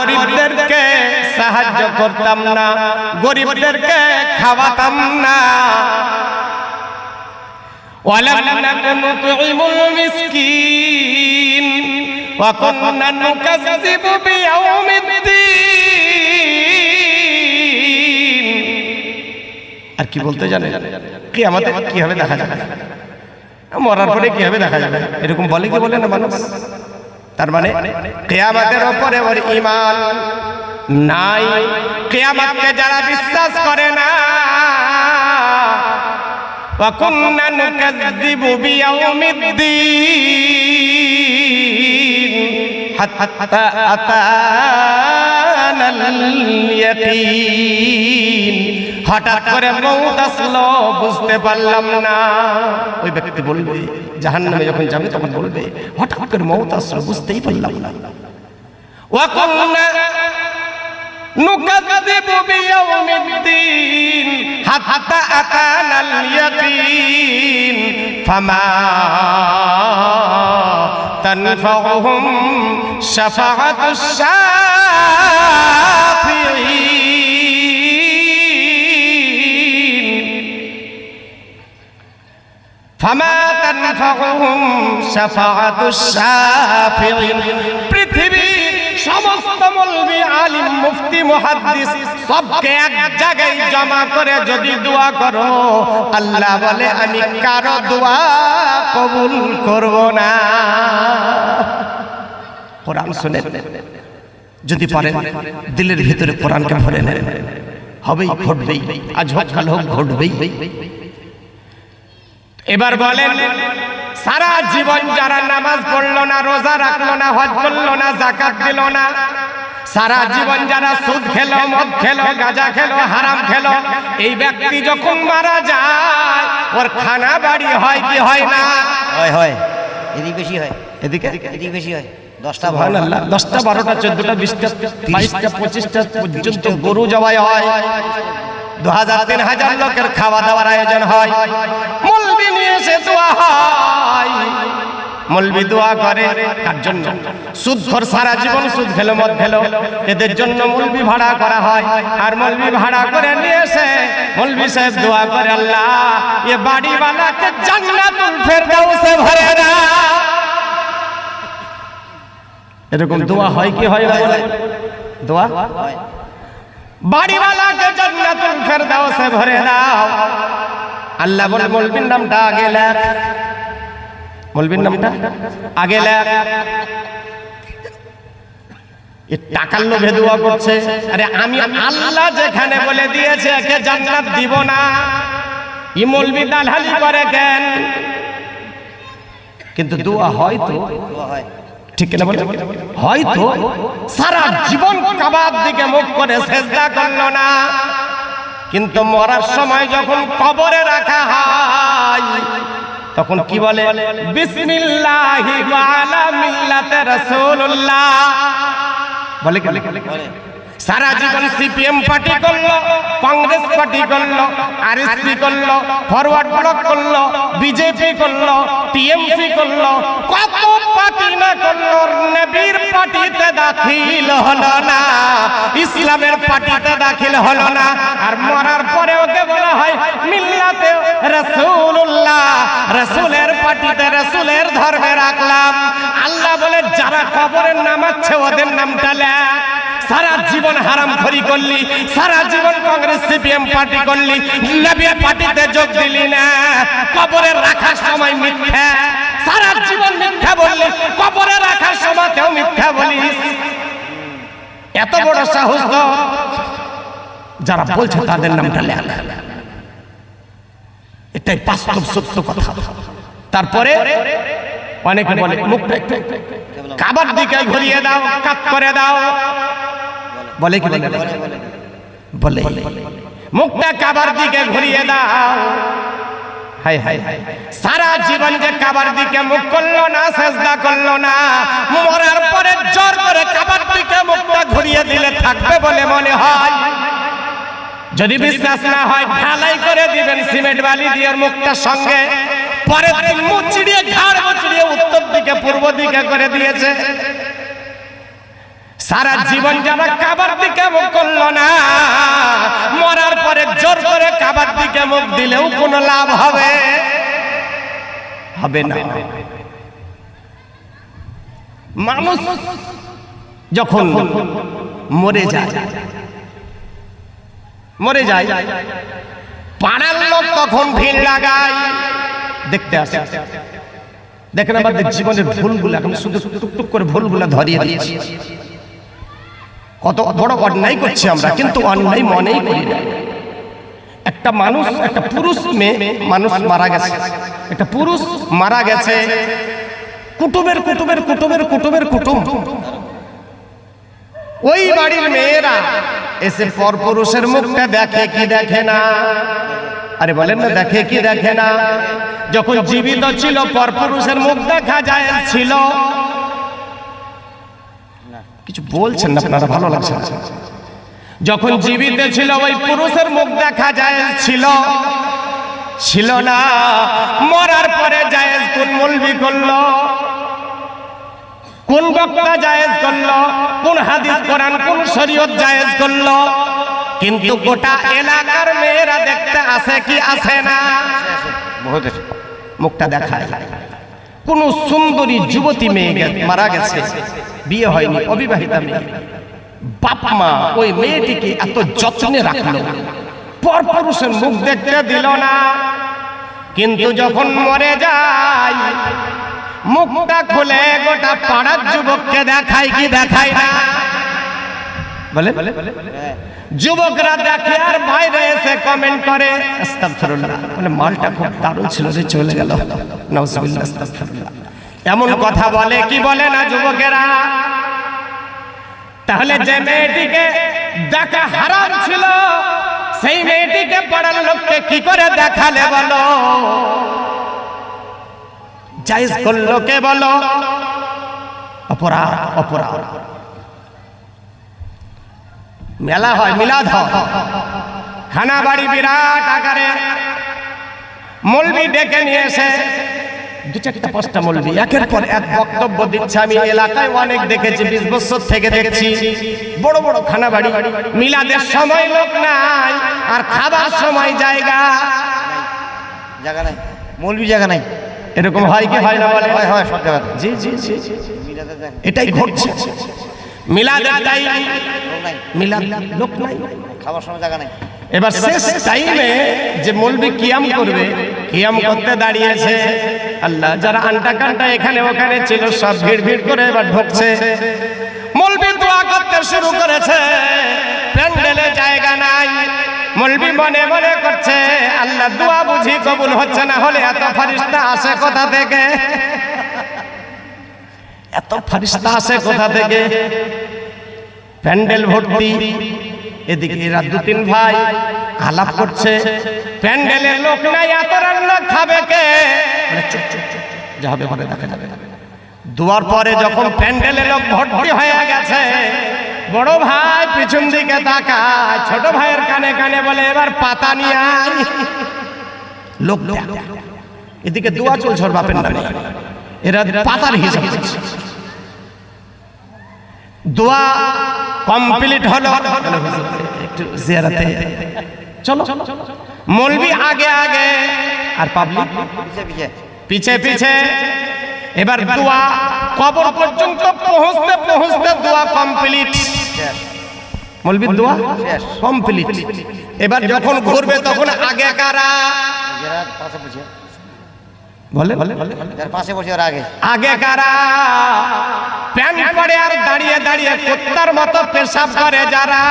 গরিবদেরকে সাহায্য করতাম না, গরিবদেরকে খাওয়াতাম না। ওয়ালাম নাকুন নুতঈমুল মিসকিন ওয়া কুননা নুকাযযিবু বিয়াউমিদ্দিন। আর কি বলতে জানেন? কিয়ামতে কি হবে দেখা যাবে, মরার পরে কি হবে দেখা যাবে, এরকম বলে কি বলে না মানুষ। তার মানে কিয়ামতের উপরে ওর ঈমান নাই। কিয়ামতকে যারা বিশ্বাস করে না, ওয়া কুননা নুকাযযিবু বিয়াউমিদ্দিন হাত্তা আতানাল ইয়াকিন। হঠাৎ করে মউত আসলো, বুঝতে পারলাম না। ওই ব্যক্তি বলবে জাহান্নামে যখন যাবে তখন বলবে হঠাৎ করে মউত আসলো, বুঝতেই পারলাম না। ওয়া কুননা নুকাযযিবু বিয়াউমিদ্দিন হাত্তা আতানাল ইয়াকিন ফামা তানফাউহুম শাফাআতুশ শাফিঈন। ফামা তানফাউহুম শাফাআতুশ শাফিঈন। পৃথিবীর সমস্ত মৌলবি, আলিম, মুফতি, মুহাদ্দিস সবকে এক জায়গায় জমা করে যদি দোয়া করো, আল্লাহ বলে আমি কারো দোয়া কবুল করব না। কোরআন শুনেন, যদি পারেন দিলের ভিতরে কোরআনকে ভরে নেন, হবেই, ঘটবেই, আজ হোক কাল হোক ঘটবেই। এবার বলেন, সারা জীবন যারা নামাজ পড়লো না, রোজা রাখলো না, হজ করলো না, যাকাত দিল না, সারা জীবন যারা সুদ খেলো, মদ খেলো, গাঁজা খেলো, হারাম খেলো, এই ব্যক্তি যখন মারা যায় ওর খানা বাড়ি হয় কি হয় না? হয় হয়, এদিকে বেশি হয়, এদিকে এদিকে বেশি হয়। 10টা 12টা 14টা 20টা 22টা 25টা পর্যন্ত গরু জবাই হয়, 2000-3000 লোকের খাওয়া দাওয়ার আয়োজন হয়, মৌলবি নিয়ে এসে দোয়া হয়। মৌলবি দোয়া করে কার জন্য? সুদখোর সারা জীবন সুদ খেলো, মদ খেলো, এদের জন্য মৌলবি ভাড়া করা হয়। আর মৌলবি ভাড়া করে নিয়ে এসে মৌলবি সাহেব দোয়া করে, আল্লাহ এ বাড়িওয়ালাকে জান্নাতুল ফেরদাউসে ভরে দাও। এরকম দোয়া হয় কি হয় না? দোয়া বাড়িওয়ালাকে জান্নাতুল ফেরদাউসে ভরে দাও। আল্লাহ বলে মৌলবীর নামটা আগে লেখ, মৌলবীর নামটা আগে লেখ। এ টাকার লোভে দোয়া করছে। আরে আমি আল্লাহ যেখানে বলে দিয়েছে একে জান্নাত দিব না, ই মৌলবি দালালি করে কেন? কিন্তু দোয়া হয় তো, হয়। ঠিক কিনা বলে? হয়তো সারা জীবন কাবার দিকে মুখ করে সেজদা করলো না, কিন্তু মরার সময় যখন কবরে রাখা হয় তখন কি বলে? বিসমিল্লাহি ওয়া আলা মিল্লাতি রাসূলুল্লাহ বলে কি? সারা জীবন সিপিএম পার্টি করলো, কংগ্রেস পার্টি করলো, আরএসপি করলো, ফরওয়ার্ড ব্লক করলো, বিজেপি করলো, টিএমসি করলো, কত পার্টি না করলো, নবীর পার্টিতে দাখিল হলো না, ইসলামের পার্টিতে দাখিল হলো না। আর মরার পরে ওকে বলা হয় মিল্লাতে রাসূলুল্লাহ, রাসূলের পার্টিতে, রাসূলের ধর্মে রাখলাম। আল্লাহ বলে যারা কবরে নামাচ্ছে ওদের নামটা লেখ। সারা জীবন হারামখোরি করলি, সারা জীবন কংগ্রেস সিপিএম পার্টি করলি, নবীর পার্টিতে যোগ দিলি না, কবরে রাখার সময় মিথ্যা, সারা জীবন মিথ্যা বললি, কবরে রাখার সময়তেও মিথ্যা বলিস। এত বড় সাহস তো যারা বলছে তাদের নামটা লেখ। এটাই বাস্তব সত্য কথা। তারপরে অনেকে বলে মুখটা একটু কাবার দিকে ঘুরিয়ে দাও, কাত করে দাও, বলে কি বলে? মুখটা কাবার দিকে ঘুরিয়ে দাও। হায় হায় হায়, সারা জীবন যে কাবার দিকে মুখ করলো না, সেজদা করলো না, মরার পরে জোর করে কাবার দিকে মুখটা ঘুরিয়ে দিলে থাকবে বলে মনে হয়? যদি বিশ্বাস না হয় ঢালাই করে দিবেন সিমেন্ট বালি দিয়ে মুখটার সঙ্গে। পরের দিন মুখ চিড়িয়ে, ঘাড় মুচড়িয়ে উত্তর দিকে, পূর্ব দিকে করে দিয়েছে। সারা জীবন যারা কাবার দিকে মুখ করলো না, মরার পরে জোর করে কাবার দিকে মুখ দিলেও কোনো লাভ হবে না। মানুষ যখন মরে যায় পাড়ার লোক তখন ভিড় লাগায় দেখতে আসে। দেখেন আমাদের জীবনের ভুলগুলো এখন শুধু টুকটুক করে ভুলগুলো ধরিয়ে দিয়েছি। কত বড় অন্যায় করছি আমরা, কিন্তু অন্যায় মনেই করি না। একটা মানুষ, একটা পুরুষ মানুষ মারা গেছে, একটা পুরুষ মারা গেছে, কুটুমের কুটুম ওই বাড়ির মেয়েরা এসে পর পুরুষের মুখটা দেখে কি দেখে না? আরে বলেন না, দেখে কি দেখে না? যখন জীবিত ছিল পর পুরুষের মুখ দেখা যায় ছিল? কিছু বলছেন না আপনারা, ভালো লাগছে না। যখন জীবিত ছিল ওই পুরুষের মুখ দেখা যায় ছিল না। মরার পরে জায়েজ কোন মৌলবি করলো, কোন বক্তা জায়েজ করলো, কোন হাদিস কোরআন কোন শরীয়ত জায়েজ করলো? কিন্তু গোটা এলাকার মেয়েরা দেখতে আসে কি আসে না? মুখটা দেখায়। কোন সুন্দরী যুবতী মেয়ে মারা গেছে, বিয়ে হয়নি, অবিবাহিতা মেয়ে, বাপ মা ওই মেয়েটিকে এত যত্নে রাখলো, পর পুরুষের মুখ দেখতে দিল না। কিন্তু যখন মরে যায় মুখটা খুলে গোটা পাড়ার যুবককে দেখায় কি দেখায় না? বলে যুবকরা দেখে আর বাইরে এসে কমেন্ট করে আস্তাগফিরুল্লাহ, বলে মালটা খুব দারুণ ছিল রে, চলে গেল, নাউজুবিল্লাহ, আস্তাগফিরুল্লাহ। এমন কথা বলে কি বলে না যুবকেরা? তাহলে যে মেয়েটিকে দেখা হারাম ছিল সেই মেয়েটিকে পাড়ার লোককে কি করে দেখালে বলো? জায়েজ করলো কে বলো? অপরাধ। মেলা হয়, মিলাদ হয়, খানা বাড়ি বিরাট আকারে, মৌলবি ডেকে নিয়ে এসে 2-4-5টা মৌলবি একের পর এক বক্তব্য দিচ্ছে। আমি এলাকায় অনেক দেখেছি, 20 বছর থেকে দেখছি। বড় বড় খানা বাড়ি, মিলাদের সময় লোক নাই, আর খাবার সময় জায়গা নাই, মৌলবি জায়গা নাই। এরকম হয় কি হয় না বলে? হয় সব জায়গাতে। জি, এটাই ঘটছে। মিলাদের টাইম মিলাদ লোক নাই, খাবার সময় জায়গা নাই। এবার শেষ টাইমে যে মৌলবি কিয়াম করবে, কিয়াম করতে দাঁড়িয়েছে, আল্লাহ যারা আন্টা কান্টা এখানে ওখানে ছিল সব ভিড় করে এবার ঢুকছে। মৌলবি দোয়া করতে শুরু করেছে, প্যান্ডেলে জায়গা নাই। মৌলবি মনে মনে করছে আল্লাহ দোয়া বুঝি কবুল হচ্ছে না, হলে এত ফারিস্তা আসে কোথা থেকে? এত ফারিস্তা আসে কোথা থেকে? প্যান্ডেল ভর্তি, এদিকে এরা 2-3 ভাই আলাপ করছে, প্যান্ডেলের লোক নাই, এত রান্না খাবে কে? যা হবে পরে দেখা যাবে। দুয়ার পরে যখন প্যান্ডেলের লোক ভর্তি হয়ে গেছে, বড় ভাই পিছন দিকে তাকায়, ছোট ভাইয়ের কানে কানে বলে এবার পাতা নিয়ে আয়। লোক এদিকে দোয়া চলছে ওর বাপের নামে, এরা পাতার হিসাব করছে। দোয়া কমপ্লিট হলো, একটু জিয়ারতে চলো। মৌলবি আগে আগে আর পাবলিক পিছে পিছে। এবার দোয়া কবর পর্যন্ত পৌঁছতে দোয়া কমপ্লিট। মৌলবি দোয়া কমপ্লিট। এবার যখন ঘুরবে তখন আগে কারা? বলে পাশে বসে ওর আগে কারা? প্যান পরে আর দাঁড়িয়ে দাঁড়িয়ে কুত্তার মতো পেশাব করে যারা।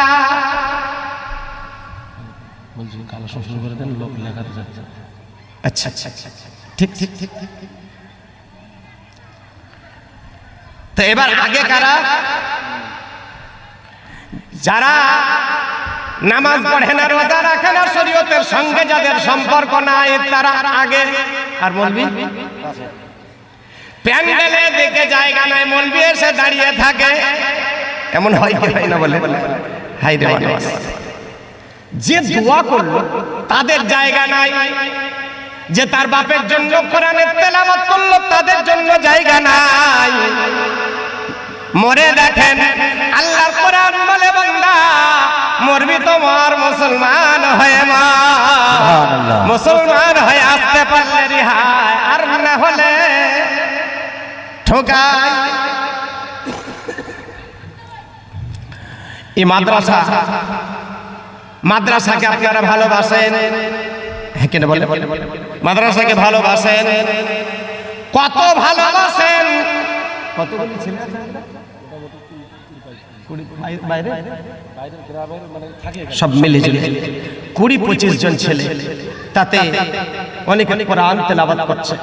আচ্ছা ঠিক। তো এবার আগে কারা? যারা নামাজ পড়ে না, রোজা রাখে না, শরীয়তের সঙ্গে যাদের সম্পর্ক নাই তারা আগে। আর মৌলবি প্যান্ডেলে দেখে জায়গা নাই, মৌলবি এসে দাঁড়িয়ে থাকে। এমন হয় কি হয় না বলে? হাই রে মানুষ, যে দোয়া করলো তাদের জায়গা নাই, যে তার বাপের জন্য কোরআনের তেলাওয়াত করলো তাদের জন্য জায়গা নাই। মরে দেখেন আল্লাহর কোরআন বলে বান্দা মরবি তোমার মুসলমান হয়ে মা মুসলমান হয়ে আসতে পারলে রিহাই আর না হলে ঠোকাই। এই মাদ্রাসাকে আপনারা ভালোবাসেন? হ্যাঁ কেন বলে মাদ্রাসাকে ভালোবাসেন? কত ভালোবাসেন? কতগুলি ছেলে আছে বাইরে সব মিলে জুলে 20-25 জন ছেলে, তাতে অনেকে কোরআন তেলাওয়াত করছে,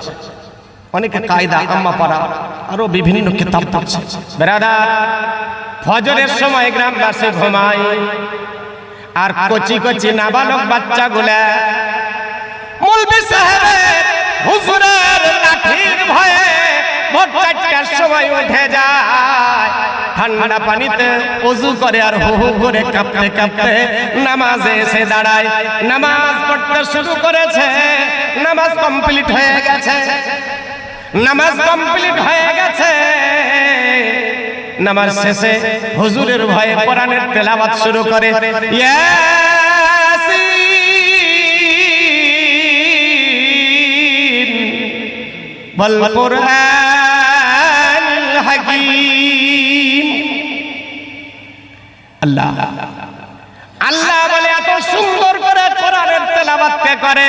অনেকে কায়দা আম্মা পাড়া আরো বিভিন্ন কিতাব পড়ছে। ব্রাদার, ফজরের সময় গ্রামবাসী ঘুমায় আর কচি কচি নাবালক বাচ্চাগুলা মৌলভী সাহেবের হুজুরের লাঠির ভয়ে ভোর 4টার সময় উঠে যায়, ঠান্ডা পানিতে ওযু করে আর হু হু করে কাঁপতে কাঁপতে নামাজে এসে দাঁড়ায়। নামাজ পড়তে শুরু করেছে, নামাজ কমপ্লিট হয়ে গেছে, নামাজ কমপ্লিট হয়ে গেছে। নামাজ শেষে হুজুরের ভয়ে কোরআনের তেলাওয়াত শুরু করে, ইয়াসিন ওয়াল কুরআনিল হাকীম। আল্লাহ আল্লাহ বলে এত সুন্দর করে কোরআনের তেলাওয়াত কে করে?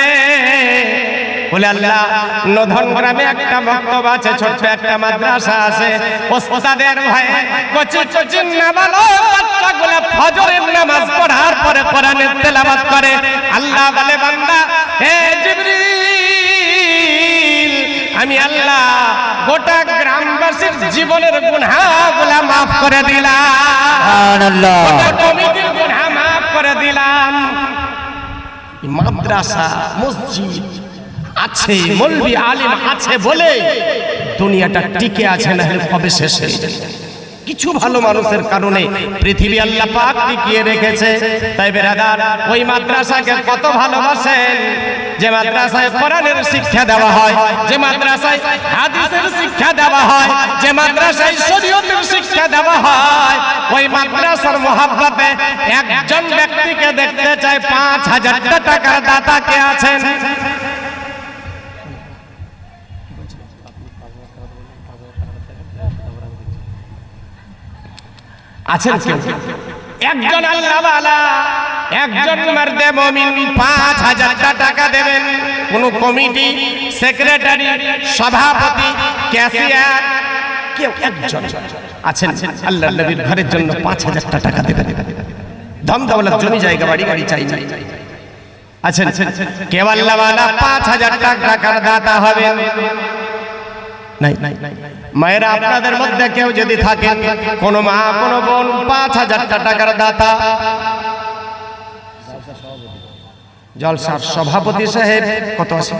বলে আল্লাহ নধন গ্রামে একটা মক্তব আছে, ছোট্ট একটা মাদ্রাসা আছে, ওস্তাদের ভয়ে কচি কচি নাবালক বাচ্চাগুলো ফজরের নামাজ পড়ার পরে কোরআনের তেলাওয়াত করে। আল্লাহ বলে বান্দা হে জিবরিল, আমি আল্লাহ গোটা গ্রামবাসীর জীবনের গুনাহগুলো maaf করে দিলাম, সুবহানাল্লাহ, গোটা কমিটির গুনাহ maaf করে দিলাম। মাদ্রাসা মসজিদ আছে, মৌলভী আলিম আছে বলে দুনিয়াটা টিকে আছে, না হলে কবে শেষ হয়ে যাবে। কিছু ভালো মানুষের কারণে পৃথিবী আল্লাহ পাক টিকিয়ে রেখেছে। তাই বেরাদার, ওই মাদ্রাসাকে কত ভালোবাসেন যে মাদ্রাসায় কোরআনের শিক্ষা দেওয়া হয়, যে মাদ্রাসায় হাদিসের শিক্ষা দেওয়া হয়, যে মাদ্রাসায় শরীয়তের শিক্ষা দেওয়া হয়। ওই মাদ্রাসার মোহাব্বতে একজন ব্যক্তিকে দেখতে চায় 5000 টাকার দাতা কে আছেন? আছেন কেউ? একজন আল্লাহওয়ালা, একজন মর্দে মুমিন 5000 টাকা দেবেন। কোন কমিটি, সেক্রেটারি, সভাপতি, ক্যাশিয়ার কেউ একজন আছেন আল্লাহর নবীর ঘরের জন্য 5000 টাকা দেবেন? ধন দৌলত, জমি জায়গা, বাড়ি গাড়ি চাই না। আছেন কেউ আল্লাহওয়ালা 5000 টাকার দাতা হবেন? নাই। মায়েরা, আপনাদের মধ্যে কেউ যদি থাকেন, কোন মা কোন বোন 5000 টাকার দাতা, জলসার সভাপতি সাহেব কত আছে?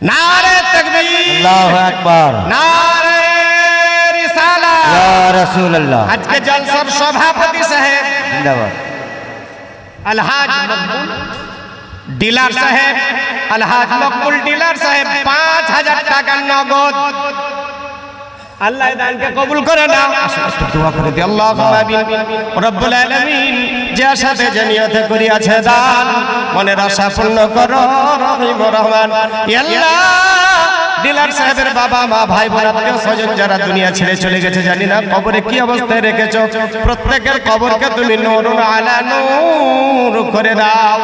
নারে তাকবীর, আল্লাহু আকবার, নারে রিসালাত, ইয়া রাসূলুল্লাহ। আজকে জলসার সভাপতি সাহেব জিন্দাবাদ আলহাজ মকবুল ডিলার সাহেব, আলহাজ মকবুল ডিলার সাহেব 5000 টাকা নগদ। আল্লাহ দানকে কবুল করে নাও। একটু দোয়া করে দিই, আল্লাহুম্মা আমিন। রব্বুল আলামিন যে আশাতে জানিয়াতে করিয়াছে দান, মনের আশা পূর্ণ করো রহিম রহমান। ইয়া আল্লাহ, ডিলার সাহেবের বাবা মা ভাই বোন আত্মীয় স্বজন যারা দুনিয়া ছেড়ে চলে গেছে, জানি না কবরে কি অবস্থায় রেখেছো, প্রত্যেকের কবরকে তুমি নূরুন আলা নূর করে দাও,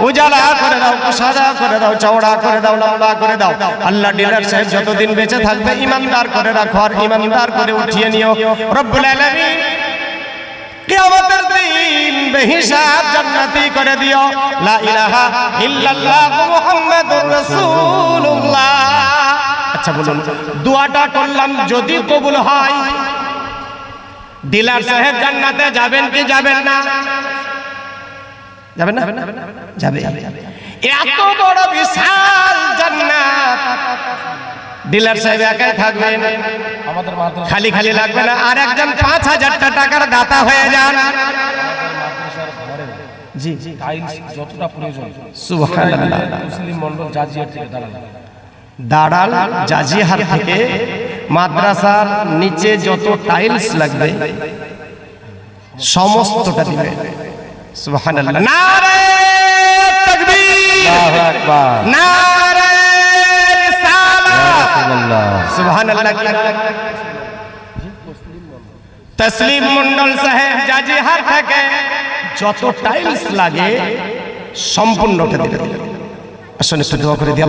উজালা করে দাও, সাদা করে দাও, চওড়া করে দাও, লম্বা করে দাও। আল্লাহ ডিলার সাহেব যতদিন বেঁচে থাকবে ইমানদার করে রাখো আর ইমানদার করে উঠিয়ে নিও রব্বুল আলামিন। কিয়ামতের দিন বেহিসাব জান্নাতি করে দিও। লা ইলাহা ইল্লাল্লাহ মুহাম্মাদুর রাসূলুল্লাহ। আচ্ছা বলুন, দোয়াটা করলাম যদি কবুল হয়, ডিলার সাহেব জান্নাতে যাবেন কি যাবেন না? যাবেন না? যাবে। এত বড় বিশাল জান্নাত, ডিলার সাহেব একাই থাকবেন, খালি খালি লাগবে না, আর একজন 5000 টাকার দাতা হয়ে যান। জি, টাইলস যতটা প্রয়োজন, সুবহানাল্লাহ। মুসলিম মন্ডল জাজিয়ার থেকে দাঁড়াল জাজিহার থেকে মাদ্রাসার নিচে যত টাইলস লাগবে সমস্তটা দিবে। সুবহানাল্লাহ, নারে তাকবীর, আল্লাহু আকবার, নারে রিসালাত, রাসূলুল্লাহ। সুবহানাল্লাহ। তসলিম মন্ডল সাহেব জাজিহার থেকে যত টাইলস লাগে সম্পূর্ণটা দিবে। আসলে একটু দোয়া করে দিই,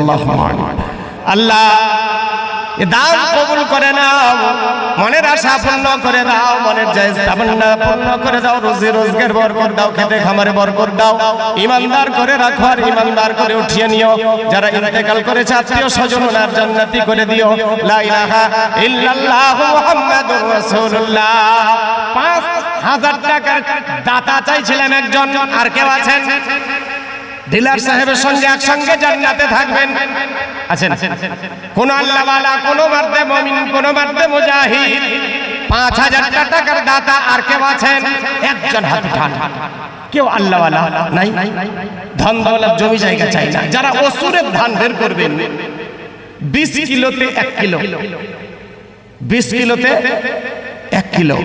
আল্লাহ এ দান কবুল করে নাও, মনের আশা পূর্ণ করে দাও, মনের জায়েজ তামান্না পূর্ণ করে দাও, রোজি রোজগার বরকত দাও, খেতে খামারে বরকত দাও, ইমানদার করে রাখো আর ইমানদার করে উঠিয়ে নিও। যারা ইন্তেকাল করেছে আত্মীয় স্বজন আর জান্নাতি করে দিও। লা ইলাহা ইল্লাল্লাহু মুহাম্মাদুর রাসূলুল্লাহ। 5000 টাকার দাতা চাইছিলেন একজন, আর কেউ আছেন? ডিলার সাহেবের সঙ্গে একসঙ্গে জান্নাতে থাকবেন আছেন? কোন আল্লাহওয়ালা, কোন মার্দে মুমিন, কোন মার্দে মুজাহিদ 5000 টাকার দাতা আর কেউ আছেন? একজন হাত উঠান। কেউ আল্লাহওয়ালা নাই? ধন দৌলত জমি জায়গা চাই না। যারা অসুরের ধান বের করবেন 20 কিলোতে 1 কিলো, 20 কিলোতে 1 কিলো,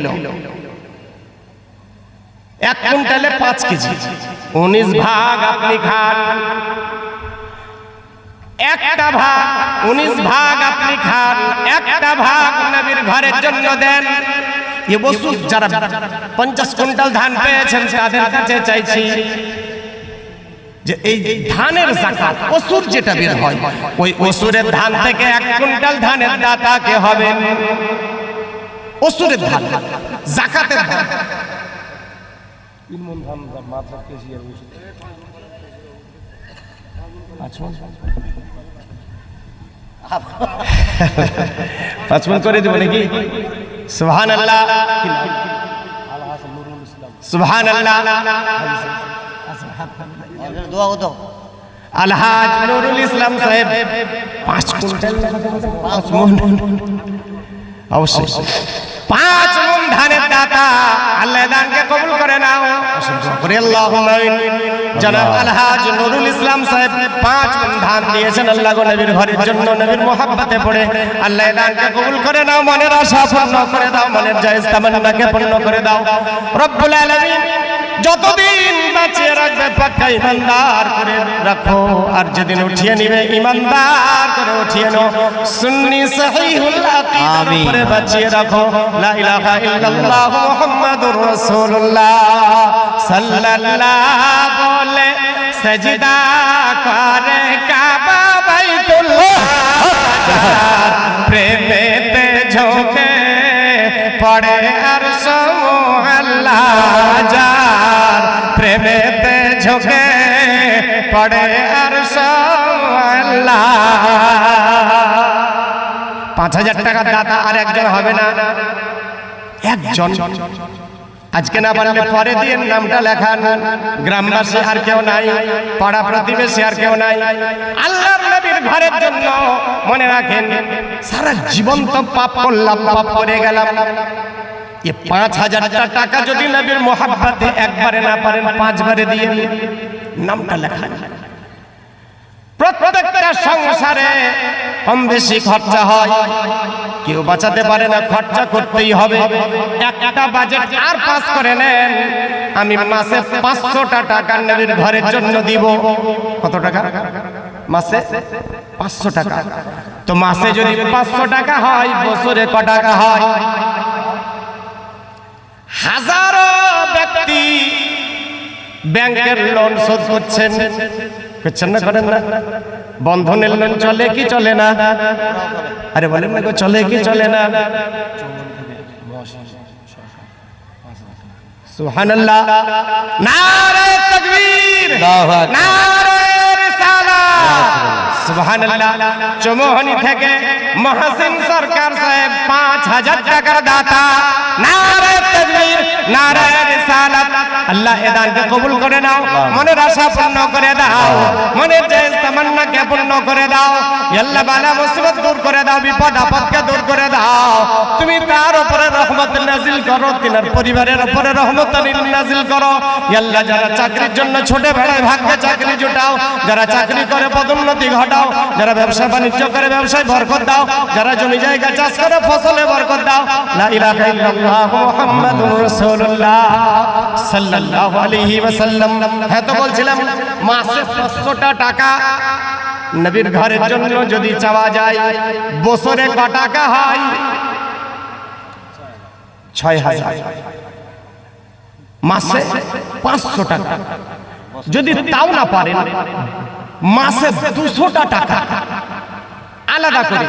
1 কুইন্টালে 5 কেজি, 19 ভাগ আপনি খান। একটা ভাগ 19 ভাগ আপনি খান, একটা ভাগ নবীর ঘরের জন্য দেন। এ বছর যারা 50 কুইন্টাল ধান পেয়েছেন তাদের কাছে চাইছি যে এই ধানের যাকাত অসুর যেটা বের হয়, ওই অসুরের ধান থেকে 1 কুইন্টাল ধানের দাতা কে হবেন? অসুরের ধান, যাকাতের ধান। 3 মণ ধান মাত্র কেজি আর ওষুধ। আচ্ছা 5 মণ করে দেব নাকি? সুবহানাল্লাহ, সুবহানাল্লাহ। আলহাজ নুরুল ইসলাম সাহেব 5 কুইন্টাল, 5 মণ, অবশ্যই 5 মণ ধানের দাতা। আল্লাহ দানকে কবুল করে নাও, করে আল্লাহুম্মা আমিন। জনাব আলহাজ নুরুল ইসলাম সাহেব 5 মণ ধান দিয়েছেন আল্লাহ গো নবীর ঘরের জন্য, নবীর মোহাব্বতে পড়ে। আল্লাহ দানকে কবুল করে নাও, মনের আশা পূর্ণ করে দাও, মনের জায়েজ তামান্নাকে পূর্ণ করে দাও রব্বুল আলামিন। যতদিন বাঁচিয়ে রাখবে পাক্কা ইমানদার করে রাখো, আর যেদিন উঠিয়ে নিবে ইমানদার করে উঠিয়ে নাও। সুন্নি সহিহুল আকীদার উপরে বাঁচিয়ে রাখো। লা ইলাহা ইল্লাল্লাহ মুহাম্মাদুর রাসূলুল্লাহ সাল্লাল্লাহু বলে সজদা করে কাবা বাইতুল্লাহ, প্রেমেতে ঝোঁকে পড়ে আরশ আল্লাহ, যার প্রেমেতে ঝোঁকে পড়ে আরশ আল্লাহ। 5000 টাকার দাতা আর একজন হবে না? একজন। আজকে না পারলে পরে দিয়ে নামটা লেখান। গ্রামবাসী আর কেউ নাই, পাড়া প্রতিবেশী আর কেউ নাই। আল্লাহর নবীর ঘরের জন্য মনে রাখেন, সারা জীবন তো পাপ করলাম, পাপ করে গেলাম। ये 5000 টাকা যদি নবীর মোহাব্বতে একবারে না পারেন 5 বারে দিয়ে নামটা লেখান। প্রত্যেকটা সংসারে কম বেশি খরচা হয়, কেউ বাঁচাতে পারে না, খরচা করতেই হবে। একটা বাজেট আর পাস করে নেন, আমি মাসে 500 টাকা নবীর ঘরের জন্য দিব। কত টাকা মাসে? 500 টাকা। তো মাসে যদি 500 টাকা হয়, বছরে ক টাকা হয়? হাজারো ব্যক্তি ব্যাংকের লোন শোধ করছেন, করছেন না, করেন না? বন্ধনের লোন চলে কি চলে না? আরে বলেন না গো, চলে কি চলে না? সুবহানাল্লাহ, নারে তাকবীর, আল্লাহু আকবার, নারে রিসালাত, সুবহানাল্লাহ। চমোহনী থেকে মহসিন সরকার সাহেব 5000 টাকার দাতা। নারে তাকবীর, নারে রিসালাত। আল্লাহ এ দানকে কবুল করে নাও, মনের আশা পূর্ণ করে দাও, মনের জায়েজ তামান্নাকে পূর্ণ করে দাও। আল্লাহ বালা মুসিবত দূর করে দাও, বিপদ আপদকে দূর করে দাও। তুমি তার উপরে রহমত নাজিল করো, তিনার পরিবারের উপরে রহমত নাজিল করো। আল্লাহ যারা চাকরির জন্য ছোটে বেড়ায় ভাগ্যে চাকরি জোটাও, যারা চাকরি করে পদোন্নতি ঘটাও, যারা ব্যবসা বাণিজ্য করে ব্যবসায় বরকত দাও, যারা জমি জায়গা চাষ করে ফসলে বরকত দাও। লা ইলাহা ইল্লাল্লাহ মুহাম্মাদুর রাসূলুল্লাহ সাল্লাল্লাহু আলাইহি ওয়াসাল্লাম। হ্যাঁ তো বলছিলাম মাসে 500টা টাকা নবীর ঘরের জন্য যদি চাওয়া যায়, বছরে ক টাকা হয়? 6000। মাসে 500 টাকা। যদি তাও না পারেন, মাসে 200টা টাকা আলাদা করে